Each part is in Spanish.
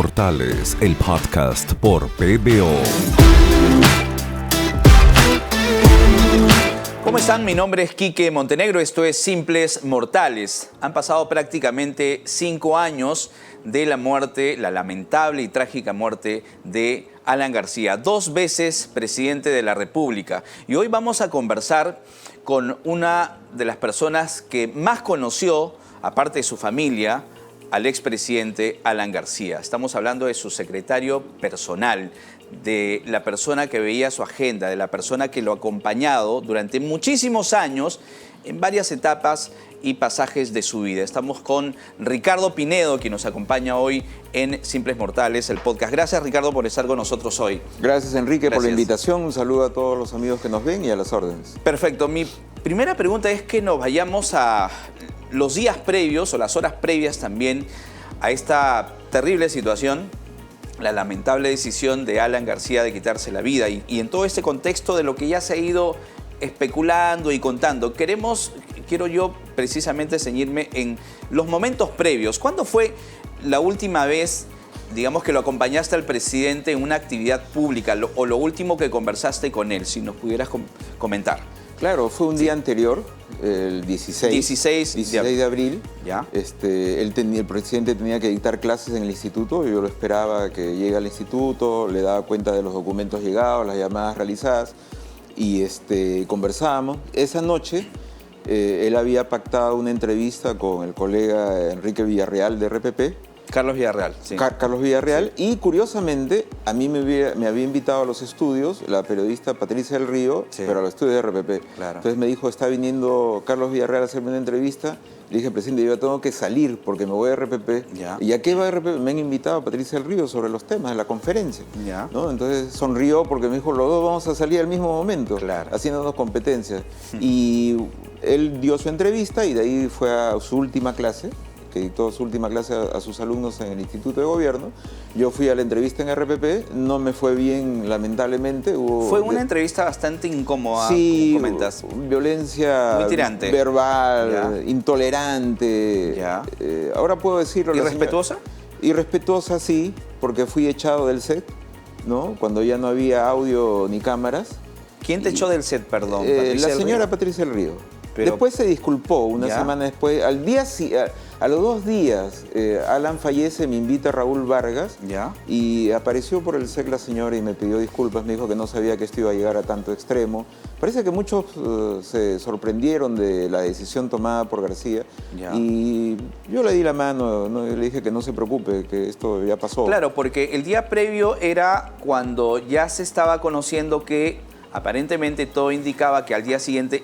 Mortales, el podcast por PBO. ¿Cómo están? Mi nombre es Quique Montenegro, esto es Simples Mortales. Han pasado prácticamente 5 años de la muerte, la lamentable y trágica muerte de Alan García, 2 veces presidente de la República. Y hoy vamos a conversar con una de las personas que más conoció, aparte de su familia, al expresidente Alan García. Estamos hablando de su secretario personal, de la persona que veía su agenda, de la persona que lo ha acompañado durante muchísimos años en varias etapas y pasajes de su vida. Estamos con Ricardo Pinedo, quien nos acompaña hoy en Simples Mortales, el podcast. Gracias, Ricardo, por estar con nosotros hoy. Gracias, Enrique, por la Gracias. invitación. Un saludo a todos los amigos que nos ven y a las órdenes. Perfecto. Mi primera pregunta es que nos vayamos a los días previos o las horas previas también a esta terrible situación, la lamentable decisión de Alan García de quitarse la vida y en todo este contexto de lo que ya se ha ido especulando y contando. Quiero yo precisamente ceñirme en los momentos previos. ¿Cuándo fue la última vez, digamos, que lo acompañaste al presidente en una actividad pública o lo último que conversaste con él? Si nos pudieras comentar. Claro, fue un día anterior, el 16 de abril. Ya. El presidente tenía que dictar clases en el instituto. Yo lo esperaba que llegue al instituto, le daba cuenta de los documentos llegados, las llamadas realizadas y conversábamos. Esa noche él había pactado una entrevista con el colega Enrique Villarreal de RPP. Carlos Villarreal, sí. Carlos Villarreal, sí. Y curiosamente a mí me había invitado a los estudios la periodista Patricia del Río, sí, pero a los estudios de RPP. Claro. Entonces me dijo, está viniendo Carlos Villarreal a hacerme una entrevista. Le dije, presidente, yo tengo que salir porque me voy a RPP. Ya. ¿Y a qué va a RPP? Me han invitado a Patricia del Río sobre los temas de la conferencia. Ya. ¿No? Entonces sonrió porque me dijo, los dos vamos a salir al mismo momento, claro, haciéndonos competencias. Y él dio su entrevista y de ahí fue a su última clase, que dictó su última clase a sus alumnos en el Instituto de Gobierno. Yo fui a la entrevista en RPP, no me fue bien, lamentablemente. Fue una entrevista bastante incómoda, sí, como comentas. Violencia muy tirante, verbal, ya, intolerante. Ya. Ahora puedo decirlo. ¿Irrespetuosa? Irrespetuosa, sí, porque fui echado del set, ¿no? Cuando ya no había audio ni cámaras. ¿Quién te echó del set, perdón? La señora Patricia del Río. Pero después se disculpó, una semana después. A los 2 días, Alan fallece, me invita Raúl Vargas. ¿Ya? Y apareció por el SEC la señora y me pidió disculpas. Me dijo que no sabía que esto iba a llegar a tanto extremo. Parece que muchos se sorprendieron de la decisión tomada por García. Ya. Y yo le di la mano, ¿no? Le dije que no se preocupe, que esto ya pasó. Claro, porque el día previo era cuando ya se estaba conociendo que aparentemente todo indicaba que al día siguiente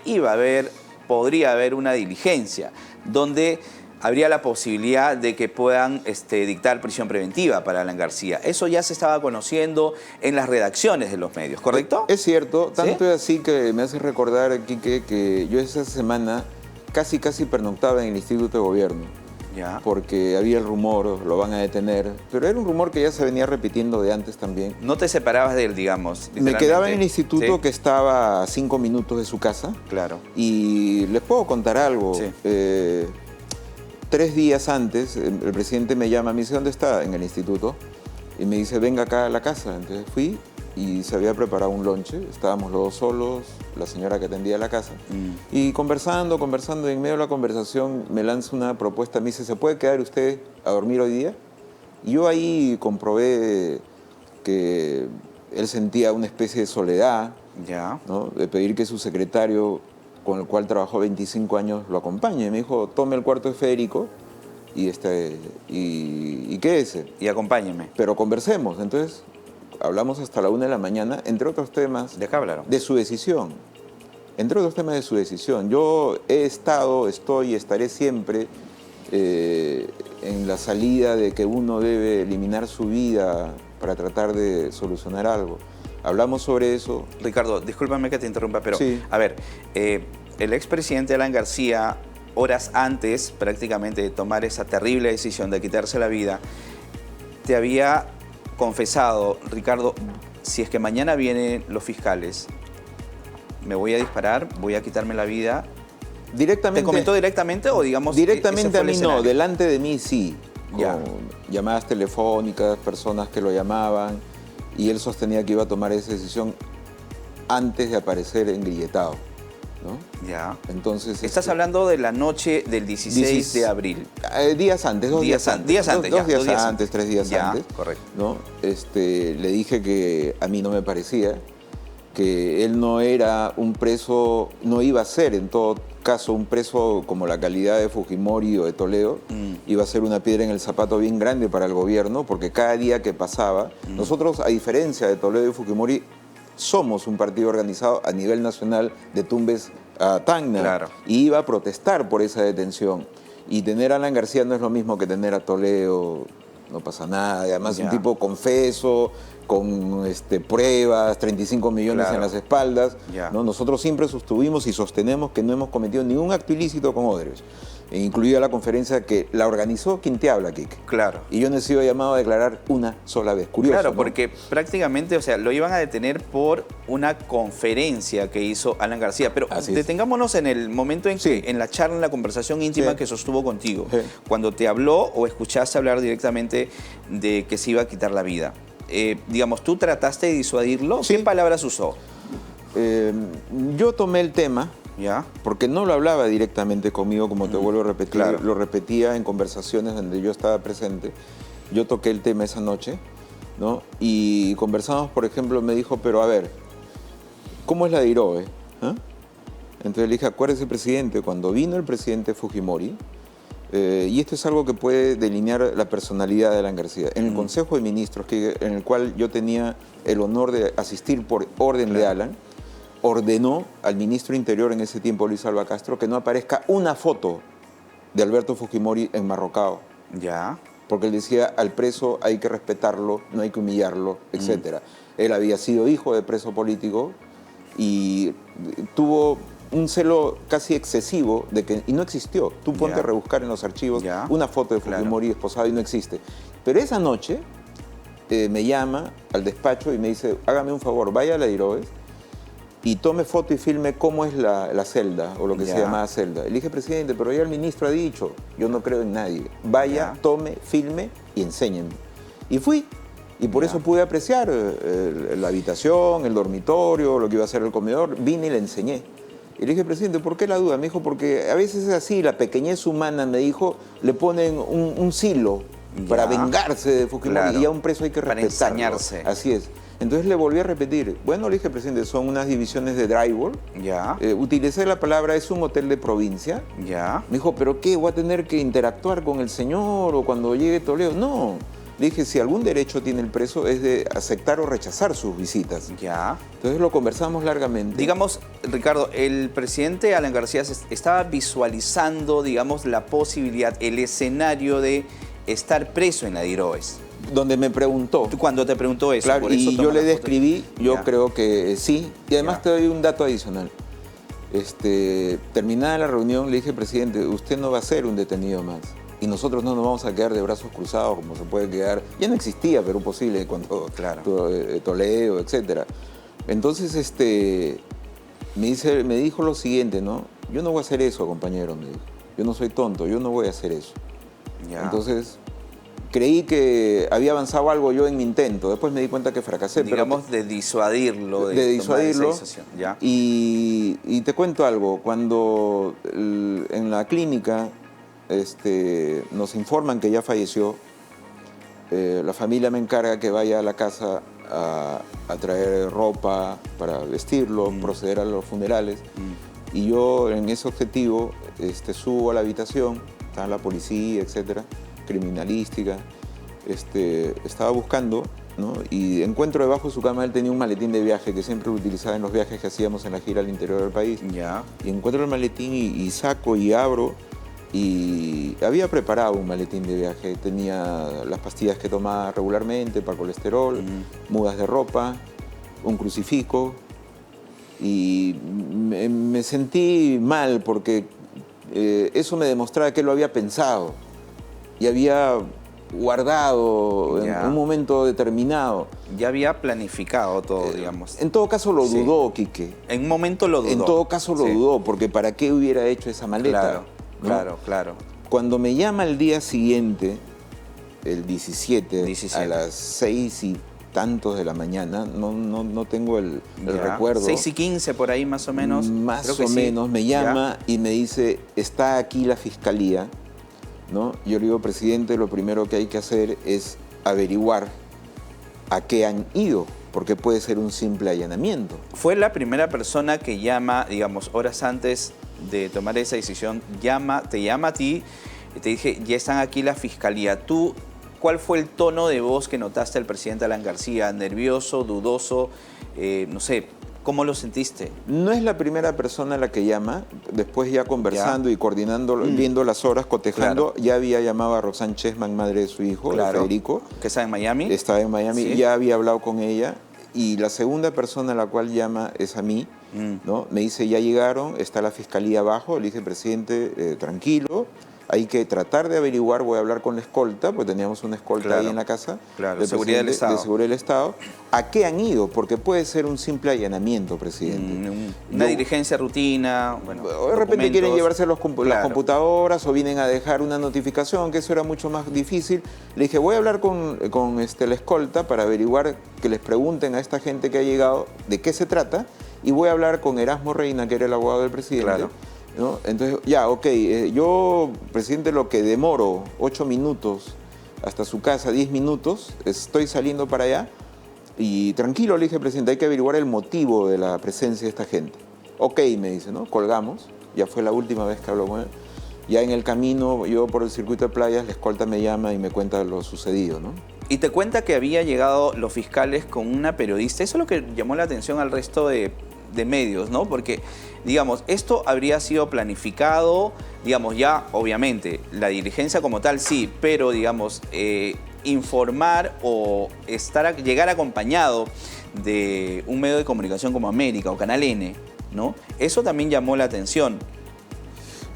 podría haber una diligencia donde habría la posibilidad de que puedan dictar prisión preventiva para Alan García. Eso ya se estaba conociendo en las redacciones de los medios, ¿correcto? Es cierto, tanto ¿Sí? es así que me hace recordar, Quique, que yo esa semana casi pernoctaba en el Instituto de Gobierno. Ya. Porque había el rumor, lo van a detener, pero era un rumor que ya se venía repitiendo de antes también. No te separabas de él, digamos. Me quedaba en el instituto, sí, que estaba a 5 minutos de su casa. Claro. Y les puedo contar algo. Sí. 3 días antes, el presidente me llama, me dice, ¿dónde está? En el instituto. Y me dice, venga acá a la casa. Entonces fui y se había preparado un lonche. Estábamos los dos solos, la señora que atendía la casa. Y conversando, y en medio de la conversación me lanza una propuesta. Me dice, ¿se puede quedar usted a dormir hoy día? Y yo ahí comprobé que él sentía una especie de soledad, Ya. ¿no? De pedir que su secretario, con el cual trabajó 25 años, lo acompañe. Me dijo, tome el cuarto de Federico y quédese. Y acompáñeme. Pero conversemos. Entonces hablamos hasta la 1 de la mañana, entre otros temas. ¿De qué hablaron? De su decisión. Entre otros temas de su decisión. Yo he estado, estoy y estaré siempre en la salida de que uno debe eliminar su vida para tratar de solucionar algo. Hablamos sobre eso. Ricardo, discúlpame que te interrumpa, pero sí, a ver, el expresidente Alan García, horas antes prácticamente de tomar esa terrible decisión de quitarse la vida, te había confesado, Ricardo, si es que mañana vienen los fiscales, me voy a disparar, voy a quitarme la vida. Directamente. ¿Te comentó directamente o digamos? Directamente a mí no, escenario? delante de mí sí. Ya. llamadas telefónicas, personas que lo llamaban, y él sostenía que iba a tomar esa decisión antes de aparecer engrilletado, ¿no? Ya. Entonces, Estás hablando de la noche del 16 de abril. Días antes, dos días antes. Dos días antes, 3 días ya, antes. Correcto. ¿No? Le dije que a mí no me parecía, que él no era un preso, no iba a ser en todo caso un preso como la calidad de Fujimori o de Toledo, iba a ser una piedra en el zapato bien grande para el gobierno, porque cada día que pasaba, nosotros, a diferencia de Toledo y Fujimori, somos un partido organizado a nivel nacional de Tumbes a Tacna, Claro. y iba a protestar por esa detención. Y tener a Alan García no es lo mismo que tener a Toledo, no pasa nada, y además Ya. un tipo confeso, con pruebas, 35 millones Claro. en las espaldas, Ya. ¿no? Nosotros siempre sostuvimos y sostenemos que no hemos cometido ningún acto ilícito con Odebrecht, incluida la conferencia que la organizó quien te habla, Kike. Claro. Y yo no he sido llamado a declarar una sola vez. Curioso, Claro, ¿no? porque prácticamente, o sea, lo iban a detener por una conferencia que hizo Alan García. Pero Así es. detengámonos en el momento en que, Sí. en la charla, en la conversación íntima Sí. que sostuvo contigo, Sí. cuando te habló o escuchaste hablar directamente de que se iba a quitar la vida. Digamos, ¿tú trataste de disuadirlo? Sí. ¿Qué palabras usó? Yo tomé el tema, ¿Ya? porque no lo hablaba directamente conmigo, como te vuelvo a repetir, claro. lo repetía en conversaciones donde yo estaba presente. Yo toqué el tema esa noche, ¿no? Y conversamos, por ejemplo, me dijo, pero a ver, ¿cómo es la de Irobe? ¿Ah? Entonces le dije, acuérdese, presidente, cuando vino el presidente Fujimori, y esto es algo que puede delinear la personalidad de Alan García, en el Consejo de Ministros, en el cual yo tenía el honor de asistir por orden de Alan, ordenó al ministro Interior en ese tiempo, Luis Alba Castro, que no aparezca una foto de Alberto Fujimori enmarrocado, ¿Ya? porque él decía, al preso hay que respetarlo, no hay que humillarlo, etc. Él había sido hijo de preso político y tuvo un celo casi excesivo y no existió. Tú ponte Ya. a rebuscar en los archivos Ya. una foto de Fujimori esposado y no existe. Pero esa noche me llama al despacho y me dice, hágame un favor, vaya a la Iroes y tome foto y filme cómo es la celda, o lo que Ya. se llamaba celda. Le dije, presidente, pero ya el ministro ha dicho, yo no creo en nadie. Vaya, Ya. tome, filme y enséñenme. Y fui. Y por Ya. eso pude apreciar la habitación, el dormitorio, lo que iba a ser el comedor. Vine y le enseñé. Y le dije, presidente, ¿por qué la duda? Me dijo, porque a veces es así, la pequeñez humana, me dijo, le ponen un silo para Ya. vengarse de Fujimori, Claro. y a un preso hay que Para respetarlo. ensañarse. Así es. Entonces le volví a repetir, bueno, le dije, presidente, son unas divisiones de drywall. ¿Ya? Utilicé la palabra, es un hotel de provincia. ¿Ya? Me dijo, ¿pero qué? ¿Voy a tener que interactuar con el señor o cuando llegue Toledo? No. Le dije, si algún derecho tiene el preso es de aceptar o rechazar sus visitas. ¿Ya? Entonces lo conversamos largamente. Digamos, Ricardo, el presidente Alan García estaba visualizando, digamos, la posibilidad, el escenario de estar preso en la DIROES. Donde me preguntó. Tú cuando te preguntó eso, Claro, por eso y toma yo le la foto. describí, yo Ya. creo que sí. Y además Ya. te doy un dato adicional. Terminada la reunión, le dije, presidente, usted no va a ser un detenido más. Y nosotros no nos vamos a quedar de brazos cruzados como se puede quedar. Ya no existía Perú Posible cuando Claro. Toledo, etc. Entonces, me dijo lo siguiente, ¿no? Yo no voy a hacer eso, compañero, me dijo. Yo no soy tonto, yo no voy a hacer eso. Ya. Entonces, creí que había avanzado algo yo en mi intento. Después me di cuenta que fracasé. digamos, de disuadirlo. de tomar esa disuadirlo. decisión. ¿Ya? Y te cuento algo. Cuando en la clínica nos informan que ya falleció, la familia me encarga que vaya a la casa a traer ropa para vestirlo, proceder a los funerales. Y yo en ese objetivo subo a la habitación, está la policía, etcétera, criminalística. Estaba buscando, ¿no? Y encuentro debajo de su cama, él tenía un maletín de viaje que siempre utilizaba en los viajes que hacíamos en la gira al interior del país. Ya. Y encuentro el maletín y saco y abro. Y había preparado un maletín de viaje. Tenía las pastillas que tomaba regularmente para colesterol, mudas de ropa, un crucifijo. Y me sentí mal porque eso me demostraba que él lo había pensado y había guardado Ya. en un momento determinado. Ya había planificado todo, digamos. En todo caso lo Sí. dudó, Quique. En un momento lo dudó. En todo caso lo Sí. dudó, porque ¿para qué hubiera hecho esa maleta? Claro, ¿no? claro, claro. Cuando me llama el día siguiente, el 17, 17. a las 6 y tantos de la mañana, no tengo el Ya. recuerdo. 6:15 por ahí más o menos. Más Creo que o sí. menos, me Ya. llama y me dice, está aquí la fiscalía, ¿no? Yo le digo, presidente, lo primero que hay que hacer es averiguar a qué han ido, porque puede ser un simple allanamiento. Fue la primera persona que llama, digamos, horas antes de tomar esa decisión, te llama a ti y te dije, ya están aquí la fiscalía. ¿Tú cuál fue el tono de voz que notaste del presidente Alan García? ¿Nervioso, dudoso? No sé, ¿cómo lo sentiste? No es la primera persona a la que llama, después ya conversando y coordinando, viendo las horas, cotejando, ya había llamado a Roxanne Chessman, madre de su hijo, de Federico. ¿Que está en Miami? Estaba en Miami, Sí. ya había hablado con ella, y la segunda persona a la cual llama es a mí, ¿no? Me dice, ya llegaron, está la fiscalía abajo. Le dije, presidente, tranquilo, hay que tratar de averiguar, voy a hablar con la escolta, porque teníamos una escolta ahí en la casa. Claro, seguridad del Estado. De seguridad del Estado. ¿A qué han ido? Porque puede ser un simple allanamiento, presidente. Una diligencia rutina, bueno, de repente quieren llevarse las Claro. computadoras o vienen a dejar una notificación, que eso era mucho más difícil. Le dije, voy a hablar con la escolta para averiguar, que les pregunten a esta gente que ha llegado de qué se trata, y voy a hablar con Erasmo Reina, que era el abogado del presidente. Claro. ¿No? Entonces, ya, ok, yo, presidente, lo que demoro 8 minutos hasta su casa, 10 minutos, estoy saliendo para allá, y tranquilo, le dije, presidente, hay que averiguar el motivo de la presencia de esta gente. Ok, me dice, ¿no? Colgamos, ya fue la última vez que hablo con él. Ya en el camino, yo por el circuito de playas, la escolta me llama y me cuenta lo sucedido, ¿no? Y te cuenta que había llegado los fiscales con una periodista. Eso es lo que llamó la atención al resto de medios, ¿no? Porque, digamos, esto habría sido planificado, digamos, ya, obviamente, la diligencia como tal sí, pero, digamos, informar o llegar acompañado de un medio de comunicación como América o Canal N, ¿no? Eso también llamó la atención.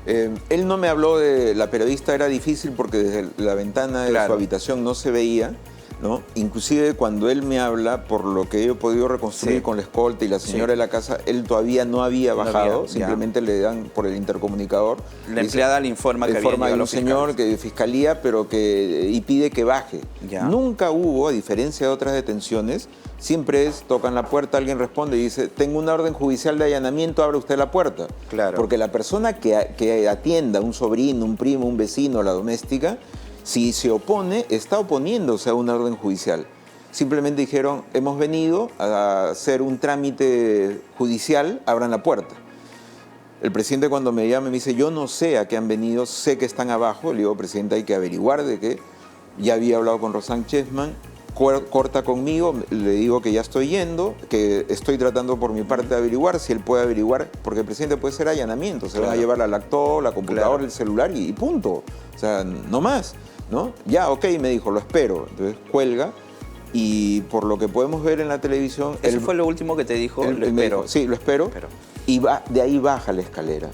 Él no me habló de la periodista, era difícil porque desde la ventana de su habitación no se veía, ¿no? Inclusive cuando él me habla, por lo que yo he podido reconstruir con la escolta y la señora de la casa, él todavía no había bajado, simplemente le dan por el intercomunicador. La empleada le informa que había llegado un señor que de fiscalía, pero y pide que baje. Nunca hubo, a diferencia de otras detenciones, siempre tocan la puerta, alguien responde y dice, tengo una orden judicial de allanamiento, abre usted la puerta. Claro. Porque la persona que atienda, un sobrino, un primo, un vecino, la doméstica, si se opone, está oponiéndose a una orden judicial. Simplemente dijeron, hemos venido a hacer un trámite judicial, abran la puerta. El presidente cuando me llama me dice, yo no sé a qué han venido, sé que están abajo. Le digo, presidente, hay que averiguar de qué. Ya había hablado con Roxanne Chessman, corta conmigo, le digo que ya estoy yendo, que estoy tratando por mi parte de averiguar, si él puede averiguar, porque el presidente puede hacer allanamiento, se van a llevar la laptop, la computadora, el celular y punto. O sea, no más, ¿no? Ya, ok, me dijo, lo espero. Entonces cuelga y por lo que podemos ver en la televisión... ¿Eso fue lo último que te dijo? Lo espero. Dijo, sí, lo espero. Y de ahí baja la escalera.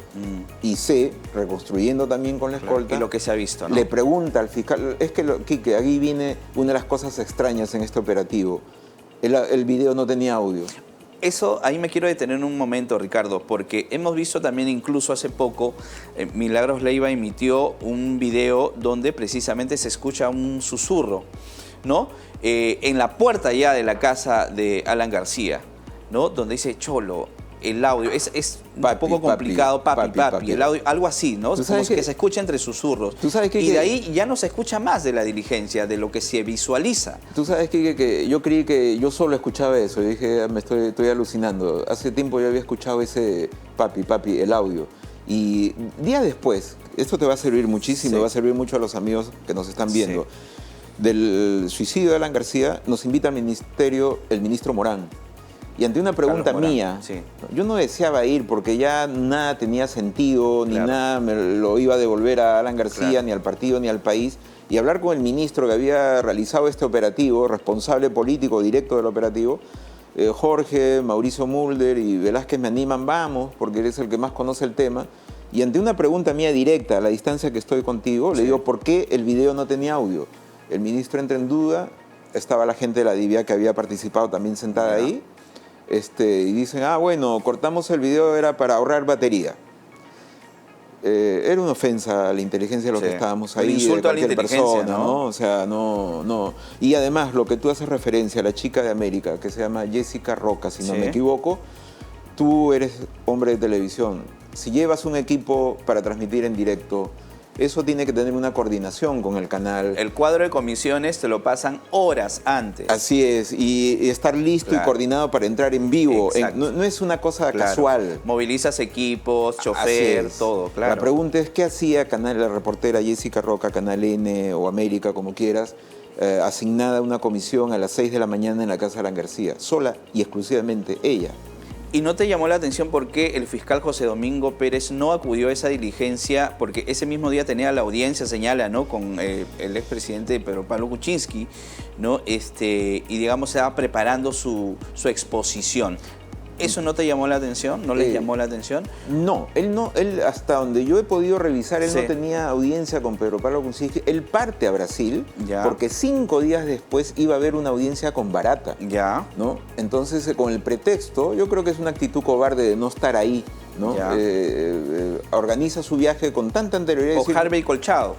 Y sé, reconstruyendo también con la escolta... Y lo que se ha visto, ¿no? Le pregunta al fiscal... Es que, Quique, aquí viene una de las cosas extrañas en este operativo. El video no tenía audio. Eso, ahí me quiero detener un momento, Ricardo, porque hemos visto también incluso hace poco, Milagros Leiva emitió un video donde precisamente se escucha un susurro, ¿no? En la puerta ya de la casa de Alan García, ¿no? Donde dice Cholo. El audio es un poco complicado, papi, el audio, algo así, ¿no? Como que se escucha entre susurros. Y de ahí ya no se escucha más de la diligencia, de lo que se visualiza. Tú sabes que yo creí que yo solo escuchaba eso. Yo dije, estoy alucinando. Hace tiempo yo había escuchado ese papi, el audio. Y días después, esto te va a servir muchísimo, va a servir mucho a los amigos que nos están viendo. Del suicidio de Alan García nos invita al ministerio el ministro Morán. Y ante una pregunta mía, yo no deseaba ir porque ya nada tenía sentido, ni nada me lo iba a devolver a Alan García, ni al partido, ni al país. Y hablar con el ministro que había realizado este operativo, responsable político directo del operativo, Jorge, Mauricio Mulder y Velázquez me animan, vamos, porque eres el que más conoce el tema. Y ante una pregunta mía directa, a la distancia que estoy contigo, le digo, ¿por qué el video no tenía audio? El ministro entra en duda, estaba la gente de la DIVIA que había participado también sentada ahí. Y dicen, bueno, cortamos el video, era para ahorrar batería. era una ofensa a la inteligencia de los que estábamos ahí. Un insulto a la cualquier inteligencia, persona, ¿no? O sea, no. Y además, lo que tú haces referencia a la chica de América, que se llama Jessica Roca, si no me equivoco, tú eres hombre de televisión. Si llevas un equipo para transmitir en directo, eso tiene que tener una coordinación con el canal. El cuadro de comisiones te lo pasan horas antes. Así es, y estar listo y coordinado para entrar en vivo. No es una cosa casual. Movilizas equipos, chofer, todo, claro. La pregunta es, ¿qué hacía la reportera Jessica Roca, Canal N o América, como quieras, asignada a una comisión a las 6 de la mañana en la casa de Alan García? Sola y exclusivamente ella. ¿Y no te llamó la atención por qué el fiscal José Domingo Pérez no acudió a esa diligencia? Porque ese mismo día tenía la audiencia, señala, ¿no?, con el expresidente Pedro Pablo Kuczynski, ¿no? Y digamos, se estaba preparando su exposición. ¿Eso no te llamó la atención? ¿No les llamó la atención? No, él hasta donde yo he podido revisar, él no tenía audiencia con Pedro Pablo Kuczynski. Él parte a Brasil porque 5 días después iba a haber una audiencia con Barata. ¿No? Entonces, con el pretexto, yo creo que es una actitud cobarde de no estar ahí, ¿no? Organiza su viaje con tanta anterioridad. O Harvey Colchado.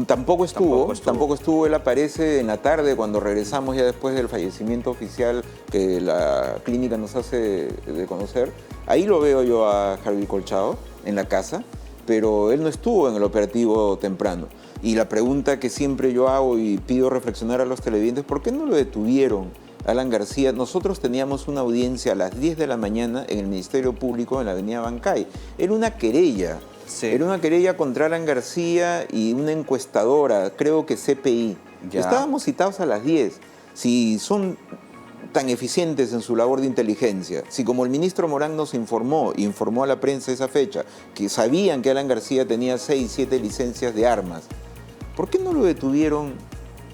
Tampoco estuvo. Él aparece en la tarde cuando regresamos ya después del fallecimiento oficial que la clínica nos hace de conocer. Ahí lo veo yo a Harvey Colchado en la casa, pero él no estuvo en el operativo temprano. Y la pregunta que siempre yo hago y pido reflexionar a los televidentes, ¿por qué no lo detuvieron Alan García? Nosotros teníamos una audiencia a las 10 de la mañana en el Ministerio Público en la avenida Bancay. Era una querella. Era una querella contra Alan García y una encuestadora, creo que CPI. Estábamos citados a las 10. Si son tan eficientes en su labor de inteligencia, si como el ministro Morán nos informó a la prensa esa fecha, que sabían que Alan García tenía 6, 7 licencias de armas, ¿por qué no lo detuvieron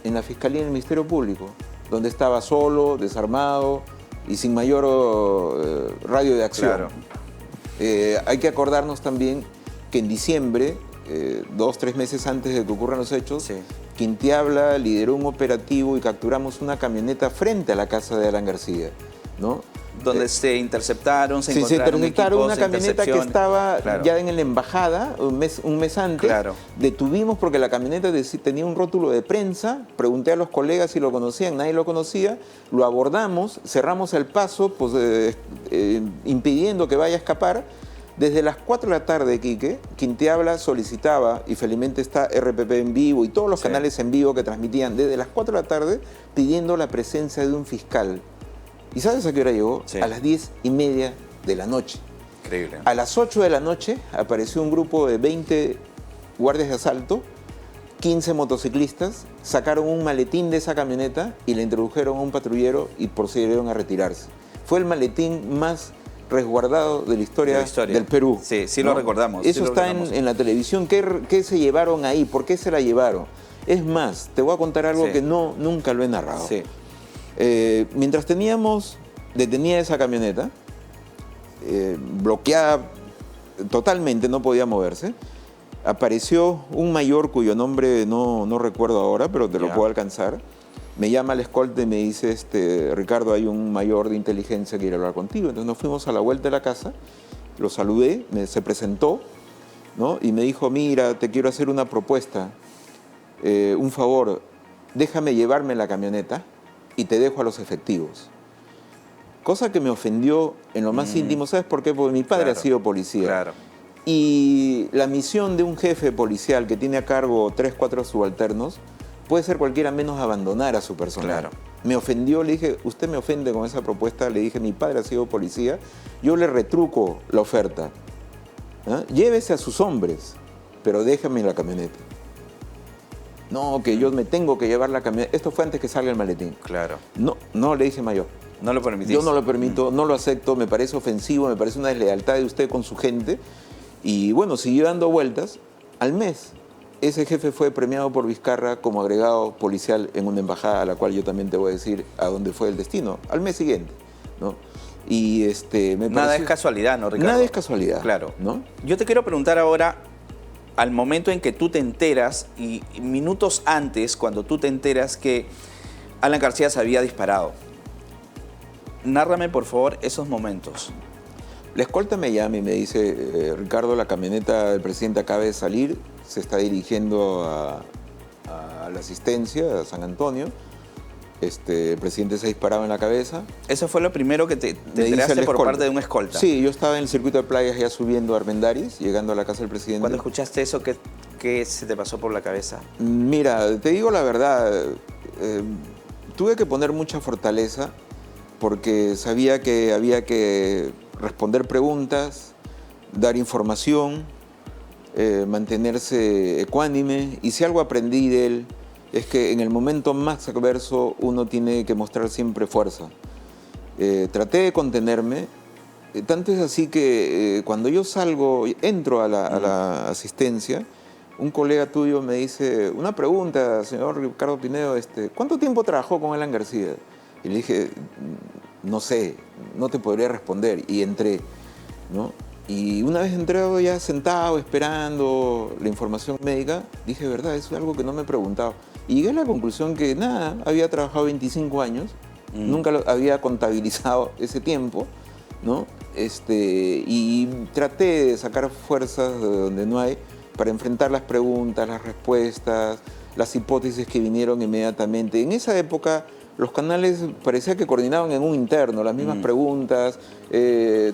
en la Fiscalía del Ministerio Público, donde estaba solo, desarmado y sin mayor radio de acción? Hay que acordarnos también que en diciembre, 2, 3 meses antes de que ocurran los hechos, Quintiabla lideró un operativo y capturamos una camioneta frente a la casa de Alan García, ¿no? Donde se interceptaron, se encontraron una camioneta que estaba ya en la embajada un mes antes. Detuvimos porque la camioneta tenía un rótulo de prensa. Pregunté a los colegas si lo conocían, nadie lo conocía. Lo abordamos, cerramos el paso, pues, impidiendo que vaya a escapar. Desde las 4 de la tarde, Quique, Quintiabla solicitaba, y felizmente está RPP en vivo y todos los canales en vivo que transmitían desde las 4 de la tarde, pidiendo la presencia de un fiscal. ¿Y sabes a qué hora llegó? A las 10:30 de la noche. Increíble. A las 8 de la noche apareció un grupo de 20 guardias de asalto, 15 motociclistas, sacaron un maletín de esa camioneta y le introdujeron a un patrullero y procedieron a retirarse. Fue el maletín más resguardado de la historia del Perú. Sí, lo recordamos. Eso está en la televisión. ¿Qué se llevaron ahí? ¿Por qué se la llevaron? Es más, te voy a contar algo que nunca lo he narrado. Mientras detenía esa camioneta, bloqueada totalmente, no podía moverse, apareció un mayor cuyo nombre no recuerdo ahora, pero te lo puedo alcanzar. Me llama el escolta y me dice, Ricardo, hay un mayor de inteligencia que quiere hablar contigo. Entonces nos fuimos a la vuelta de la casa, lo saludé, se presentó, ¿no? Y me dijo, mira, te quiero hacer una propuesta, un favor, déjame llevarme la camioneta y te dejo a los efectivos. Cosa que me ofendió en lo más íntimo. ¿Sabes por qué? Porque mi padre ha sido policía. Y la misión de un jefe policial que tiene a cargo 3, 4 subalternos puede ser cualquiera menos abandonar a su personal. Me ofendió, le dije, usted me ofende con esa propuesta, le dije, mi padre ha sido policía, yo le retruco la oferta. Llévese a sus hombres, pero déjame la camioneta. No, que yo me tengo que llevar la camioneta. Esto fue antes que salga el maletín. No, le dije mayor. No lo permitís. Yo no lo permito, no lo acepto, me parece ofensivo, me parece una deslealtad de usted con su gente. Y bueno, siguió dando vueltas. Al mes, ese jefe fue premiado por Vizcarra como agregado policial en una embajada, a la cual yo también te voy a decir a dónde fue el destino, al mes siguiente, ¿no? Y nada es casualidad, ¿no, Ricardo? Nada es casualidad. ¿No? Yo te quiero preguntar ahora, al momento en que tú te enteras, y minutos antes, cuando tú te enteras que Alan García se había disparado, nárrame, por favor, esos momentos. La escolta me llama y me dice, Ricardo, la camioneta del presidente acaba de salir, se está dirigiendo a la asistencia, a San Antonio. El presidente se disparaba en la cabeza. ¿Eso fue lo primero que te Me dice enteraste el por escolta. parte de un escolta? Sí, yo estaba en el circuito de playas ya subiendo a Armendáriz, llegando a la casa del presidente. Cuando escuchaste eso, ¿qué se te pasó por la cabeza? Mira, te digo la verdad, tuve que poner mucha fortaleza porque sabía que había que responder preguntas, dar información, mantenerse ecuánime. Y si algo aprendí de él es que en el momento más adverso uno tiene que mostrar siempre fuerza. Traté de contenerme, tanto es así que cuando yo entro a la asistencia, un colega tuyo me dice, una pregunta, señor Ricardo Pinedo, ¿cuánto tiempo trabajó con Alan García? Y le dije, no sé, no te podría responder. Y entré, ¿no? Y una vez entrado ya sentado, esperando la información médica, dije, verdad, eso es algo que no me he preguntado. Y llegué a la conclusión que nada, había trabajado 25 años, nunca había contabilizado ese tiempo, ¿no? Y traté de sacar fuerzas de donde no hay para enfrentar las preguntas, las respuestas, las hipótesis que vinieron inmediatamente. En esa época los canales parecía que coordinaban en un interno, las mismas preguntas,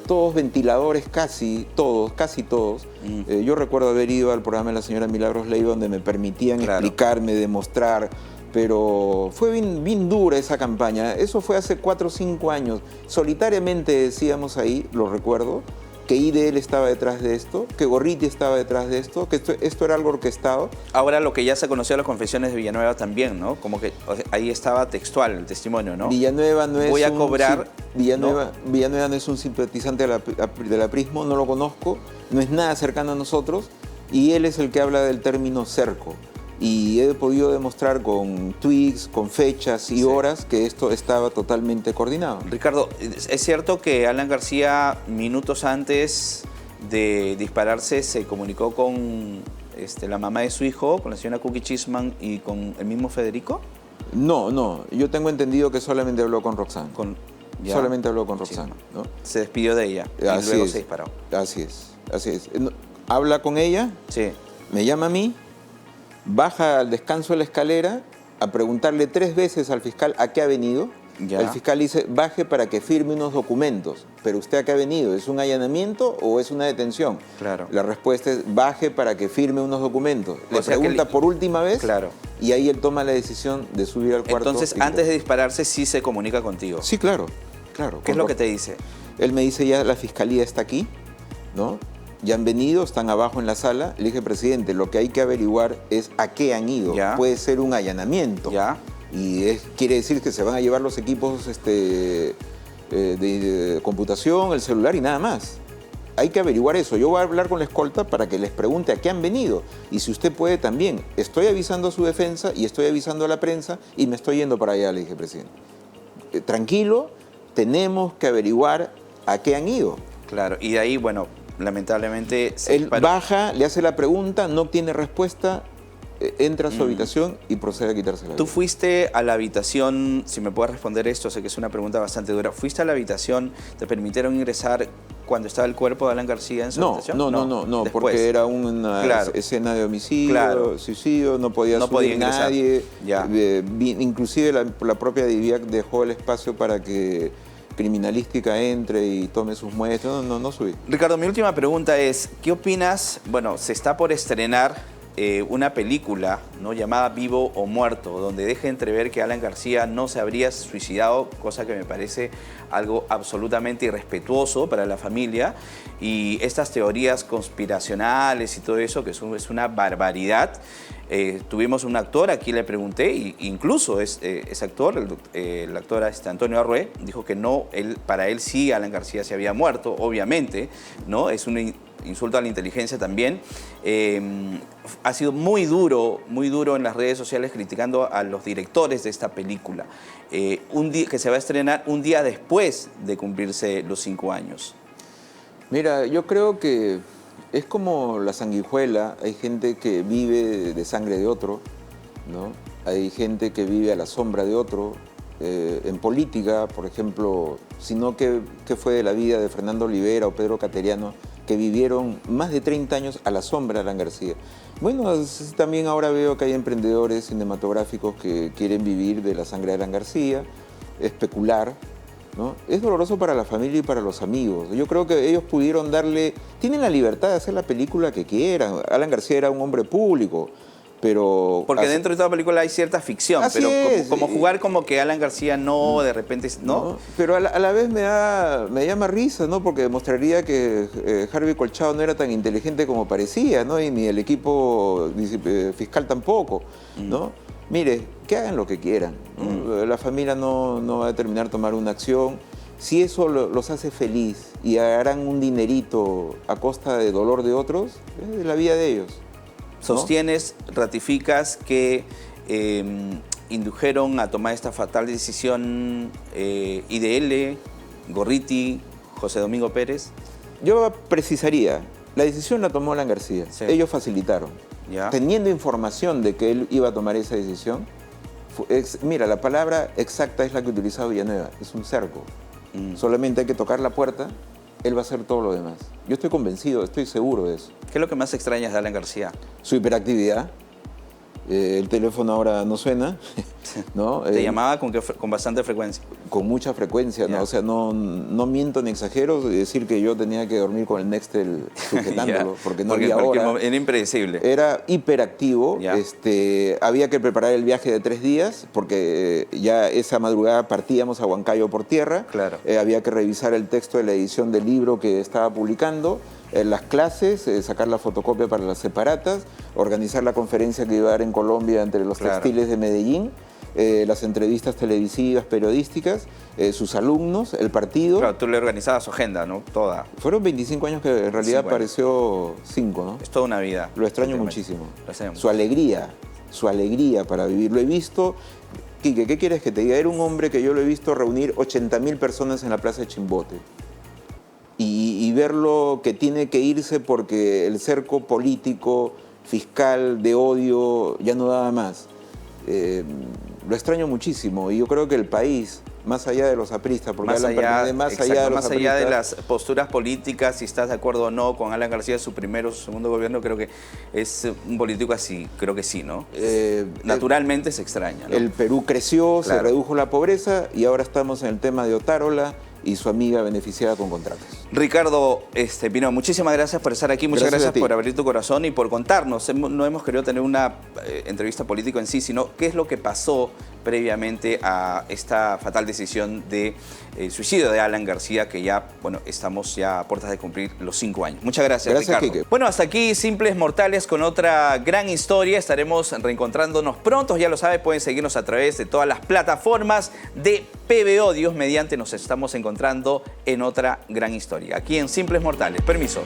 todos ventiladores, casi todos. Yo recuerdo haber ido al programa de la señora Milagros Leiva donde me permitían explicarme, demostrar, pero fue bien dura esa campaña. Eso fue hace 4 o 5 años. Solitariamente decíamos ahí, lo recuerdo, que IDL estaba detrás de esto, que Gorriti estaba detrás de esto, que esto era algo orquestado. Ahora lo que ya se conoció en las confesiones de Villanueva también, ¿no? Como que o sea, ahí estaba textual el testimonio, ¿no? Villanueva no es Voy a cobrar... Villanueva no es un simpatizante del aprismo, no lo conozco, no es nada cercano a nosotros, y él es el que habla del término cerco. Y he podido demostrar con tweets, con fechas y horas que esto estaba totalmente coordinado. Ricardo, ¿es cierto que Alan García minutos antes de dispararse se comunicó con la mamá de su hijo, con la señora Cookie Chisman y con el mismo Federico? No, yo tengo entendido que solamente habló con Roxanne. Solamente habló con Roxanne, ¿no? Se despidió de ella y Así luego es. se disparó. Así es. Habla con ella, Sí. me llama a mí, baja al descanso de la escalera a preguntarle 3 veces al fiscal a qué ha venido. Ya. El fiscal dice, baje para que firme unos documentos. Pero ¿usted a qué ha venido? ¿Es un allanamiento o es una detención? Claro. La respuesta es, baje para que firme unos documentos. Le O sea que pregunta por última vez. Claro. Y ahí él toma la decisión de subir al cuarto. Entonces, y antes de dispararse, sí se comunica contigo. Sí, claro. ¿Qué es lo que te dice? Él me dice, ya la fiscalía está aquí, ¿no? Ya han venido, están abajo en la sala. Le dije, presidente, lo que hay que averiguar es a qué han ido. Ya. Puede ser un allanamiento. Ya. Y quiere decir que se van a llevar los equipos de computación, el celular y nada más. Hay que averiguar eso. Yo voy a hablar con la escolta para que les pregunte a qué han venido. Y si usted puede también. Estoy avisando a su defensa y estoy avisando a la prensa y me estoy yendo para allá, le dije, presidente. Tranquilo, tenemos que averiguar a qué han ido. Claro. Y de ahí, bueno, lamentablemente se Él disparó. baja, le hace la pregunta, no obtiene respuesta, entra a su habitación y procede a quitarse la vida. Tú fuiste a la habitación, si me puedes responder esto, sé que es una pregunta bastante dura. ¿Fuiste a la habitación, te permitieron ingresar cuando estaba el cuerpo de Alan García en su habitación? No, Después. porque era una Claro. escena de homicidio, Claro. suicidio, no podía No subir podía ingresar. nadie. Ya. Inclusive la propia DIVIAC dejó el espacio para que criminalística entre y tome sus muestras. No subí. Ricardo, mi última pregunta es, ¿qué opinas? Bueno, se está por estrenar una película, ¿no?, llamada Vivo o Muerto, donde deja entrever que Alan García no se habría suicidado, cosa que me parece algo absolutamente irrespetuoso para la familia, y estas teorías conspiracionales y todo eso, que es una barbaridad. Tuvimos un actor, aquí le pregunté, e incluso ese actor, el actor Antonio Arrué, dijo que no, para él sí Alan García se había muerto, obviamente, ¿no? Es un insulto a la inteligencia también. Ha sido muy duro en las redes sociales criticando a los directores de esta película, que se va a estrenar un día después de cumplirse los 5 años. Mira, yo creo que es como la sanguijuela. Hay gente que vive de sangre de otro, ¿no? Hay gente que vive a la sombra de otro. en política, por ejemplo, sino que fue de la vida de Fernando Olivera o Pedro Cateriano, que vivieron más de 30 años a la sombra de Alan García. Bueno, también ahora veo que hay emprendedores cinematográficos que quieren vivir de la sangre de Alan García, especular, ¿no? Es doloroso para la familia y para los amigos. Yo creo que ellos pudieron tienen la libertad de hacer la película que quieran. Alan García era un hombre público, pero... Porque dentro de toda película hay cierta ficción, pero como jugar como que Alan García no, de repente, ¿no? Pero a la vez me llama risa, ¿no? Porque demostraría que Harvey Colchado no era tan inteligente como parecía, ¿no? Y ni el equipo fiscal tampoco, ¿no? Mire, que hagan lo que quieran, ¿no? La familia no va a determinar tomar una acción. Si eso los hace feliz y harán un dinerito a costa de dolor de otros, es la vida de ellos, ¿no? Sostienes, ratificas que indujeron a tomar esta fatal decisión IDL, Gorriti, José Domingo Pérez. Yo precisaría, la decisión la tomó Alan García, sí. Ellos facilitaron. ¿Ya? Teniendo información de que él iba a tomar esa decisión, mira, la palabra exacta es la que utilizaba Villanueva, es un cerco. Solamente hay que tocar la puerta, él va a hacer todo lo demás. Yo estoy convencido, estoy seguro de eso. ¿Qué es lo que más extrañas de Alan García? Su hiperactividad. El teléfono ahora no suena, ¿no? ¿Te llamaba con bastante frecuencia? Con mucha frecuencia, ¿no? O sea, no miento ni exagero decir que yo tenía que dormir con el Nextel sujetándolo, porque no había hora. Era impredecible. Era hiperactivo, había que preparar el viaje de 3 días, porque ya esa madrugada partíamos a Huancayo por tierra. Claro. Había que revisar el texto de la edición del libro que estaba publicando, las clases, sacar la fotocopia para las separatas, organizar la conferencia que iba a dar en Colombia entre los textiles de Medellín, las entrevistas televisivas, periodísticas, sus alumnos, el partido. Claro, tú le organizabas su agenda, ¿no? Toda. Fueron 25 años que en realidad pareció 5, ¿no? Es toda una vida. Lo extraño muchísimo. Su alegría para vivir. Lo he visto. Quique, ¿qué quieres que te diga? Era un hombre que yo lo he visto reunir 80.000 personas en la plaza de Chimbote. Y verlo que tiene que irse porque el cerco político, fiscal, de odio, ya no daba más. Lo extraño muchísimo y yo creo que el país, más allá de los apristas, porque más allá de las posturas políticas, si estás de acuerdo o no con Alan García, su primero o su segundo gobierno, creo que es un político así, creo que sí, ¿no? Naturalmente se extraña, ¿no? El Perú creció, se redujo la pobreza y ahora estamos en el tema de Otárola y su amiga beneficiada con contratos. Ricardo Pino, muchísimas gracias por estar aquí, muchas gracias por abrir tu corazón y por contarnos. No hemos querido tener una entrevista política en sí, sino qué es lo que pasó previamente a esta fatal decisión de suicidio de Alan García, que ya, bueno, estamos ya a puertas de cumplir los 5 años. Muchas gracias, Ricardo. Quique. Bueno, hasta aquí Simples Mortales con otra gran historia. Estaremos reencontrándonos pronto, ya lo sabe, pueden seguirnos a través de todas las plataformas de PBO. Dios mediante, nos estamos encontrando en otra gran historia, aquí en Simples Mortales. Permiso.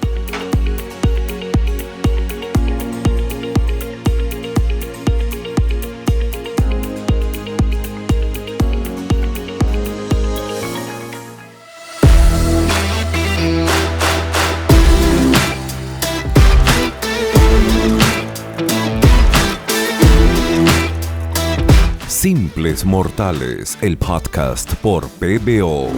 Simples Mortales, el podcast por PBO.